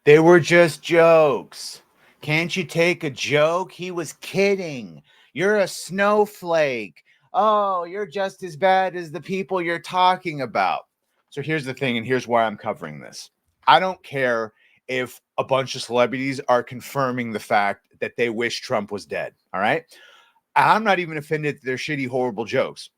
They were just jokes. Can't you take a joke? He was kidding. You're a snowflake. Oh, you're just as bad as the people you're talking about. So here's the thing, and here's why I'm covering this. I don't care if a bunch of celebrities are confirming the fact that they wish Trump was dead. All right. I'm not even offended at their shitty, horrible jokes.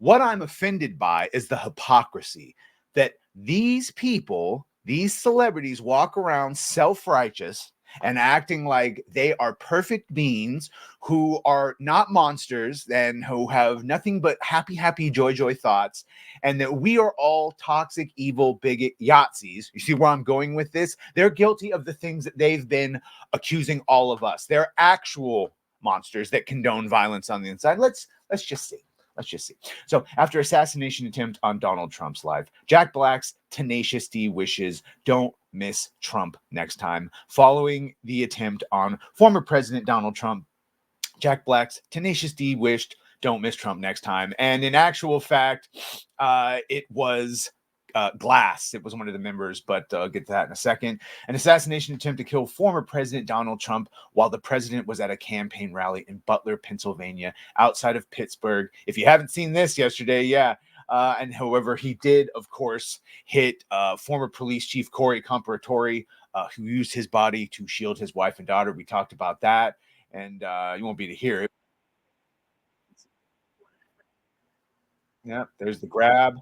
What I'm offended by is the hypocrisy that these people, these celebrities, walk around self-righteous and acting like they are perfect beings who are not monsters and who have nothing but happy, joy thoughts, and that we are all toxic, evil, bigot Yahtzees. You see where I'm going with this? They're guilty of the things that they've been accusing all of us. They're actual monsters that condone violence on the inside. Let's just see. Let's just see. So, after assassination attempt on Donald Trump's life, Jack Black's Tenacious D wishes don't miss Trump next time. Following the attempt on former President Donald Trump, Jack Black's Tenacious D wished don't miss Trump next time. And in actual fact, it was Glass. It was one of the members, but I'll get to that in a second. An assassination attempt to kill former President Donald Trump while the president was at a campaign rally in Butler, Pennsylvania, outside of Pittsburgh. If you haven't seen this yesterday, yeah. And however, he did, of course, hit former police chief Corey Comparatori, who used his body to shield his wife and daughter. We talked about that, and you won't be to hear it. Yeah, there's the grab.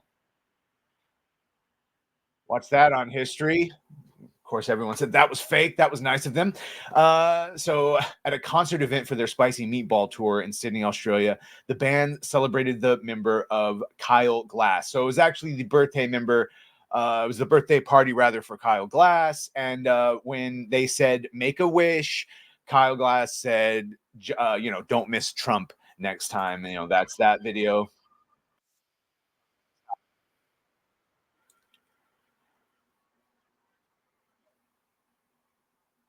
Watch that on history. Of course, everyone said that was fake. That was nice of them. So, at a concert event for their Spicy Meatball tour in Sydney, Australia, the band celebrated the member of Kyle Glass. So, it was actually the birthday member. It was the birthday party, rather, for Kyle Glass. And when they said, make a wish, Kyle Glass said, don't miss Trump next time. That's that video.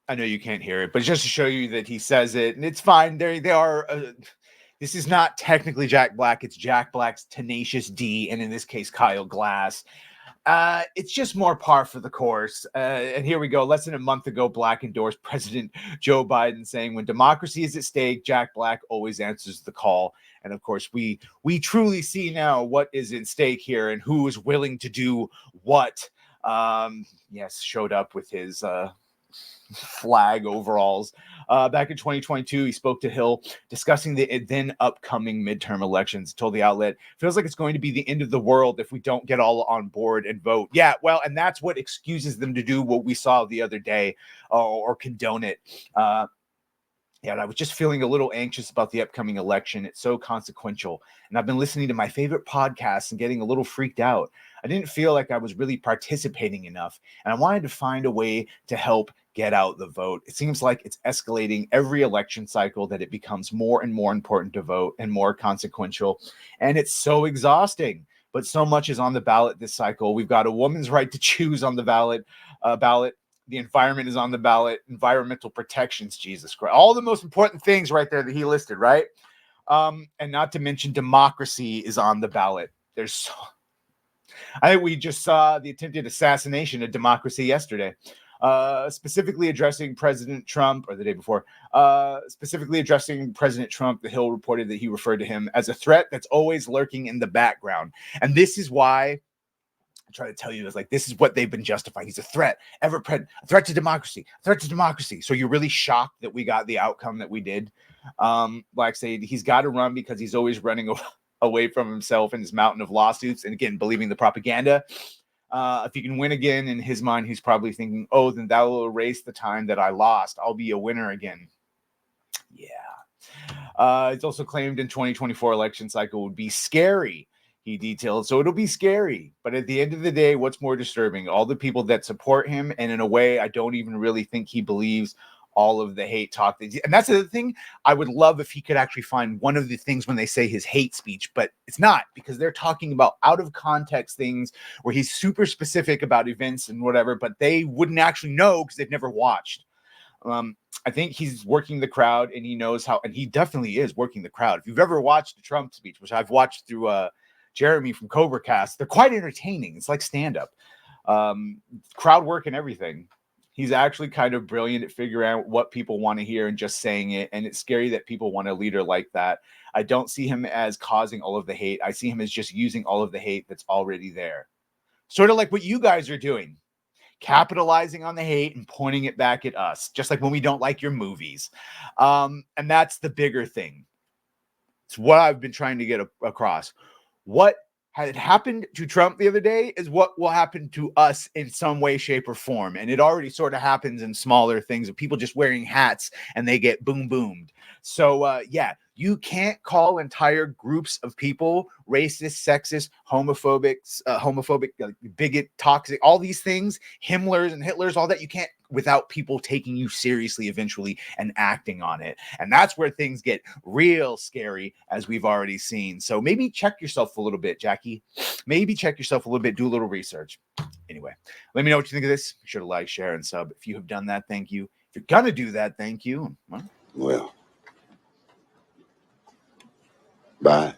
I know you can't hear it, but just to show you that he says it, and it's fine. They are. This is not technically Jack Black. It's Jack Black's Tenacious D, and in this case, Kyle Glass. It's just more par for the course. And here we go. Less than a month ago, Black endorsed President Joe Biden, saying, "When democracy is at stake, Jack Black always answers the call." And of course, we truly see now what is at stake here and who is willing to do what. Yes, showed up with his flag overalls. Back in 2022, he spoke to Hill discussing the then upcoming midterm elections. Told the outlet, feels like it's going to be the end of the world if we don't get all on board and vote. Yeah, well, and that's what excuses them to do what we saw the other day or condone it. Yeah, and I was just feeling a little anxious about the upcoming election. It's so consequential. And I've been listening to my favorite podcasts and getting a little freaked out. I didn't feel like I was really participating enough. And I wanted to find a way to help get out the vote. It seems like it's escalating every election cycle, that it becomes more and more important to vote and more consequential. And it's so exhausting. But so much is on the ballot this cycle. We've got a woman's right to choose on the ballot. The environment is on the ballot. Environmental protections, Jesus Christ. All the most important things right there that he listed, right? And not to mention democracy is on the ballot. I think we just saw the attempted assassination of democracy yesterday. Specifically addressing President Trump, or the day before, specifically addressing President Trump, the Hill reported that he referred to him as a threat that's always lurking in the background. And this is why I try to tell you, this is what they've been justifying. He's a threat, a threat to democracy, So you're really shocked that we got the outcome that we did. Like I say, he's got to run because he's always running away from himself and his mountain of lawsuits. And again, believing the propaganda. If he can win again, in his mind, he's probably thinking, oh, then that will erase the time that I lost. I'll be a winner again. Yeah. It's also claimed in 2024 election cycle would be scary. He detailed, so it'll be scary. But at the end of the day, what's more disturbing? All the people that support him, and in a way, I don't even really think he believes all of the hate talk. And that's the other thing. I would love if he could actually find one of the things when they say his hate speech, but it's not, because they're talking about out of context things where he's super specific about events and whatever, but they wouldn't actually know because they've never watched. I think he's working the crowd, and he knows how, and he definitely is working the crowd. If you've ever watched the Trump speech, which I've watched through Jeremy from CobraCast, they're quite entertaining. It's like stand-up, crowd work and everything. He's actually kind of brilliant at figuring out what people want to hear and just saying it. And it's scary that people want a leader like that. I don't see him as causing all of the hate. I see him as just using all of the hate that's already there. Sort of like what you guys are doing, capitalizing on the hate and pointing it back at us, just like when we don't like your movies. And that's the bigger thing. It's what I've been trying to get across. What had happened to Trump the other day is what will happen to us in some way, shape, or form. And it already sort of happens in smaller things of people just wearing hats and they get boom boomed. So, yeah, you can't call entire groups of people racist, sexist, homophobic, bigot, toxic, all these things, Himmlers and Hitlers, all that. You can't without people taking you seriously eventually and acting on it. And that's where things get real scary, as we've already seen. So maybe check yourself a little bit, Jackie. Maybe check yourself a little bit, do a little research. Anyway, let me know what you think of this. Be sure to like, share, and sub. If you have done that, thank you. If you're going to do that, thank you. Well, bye.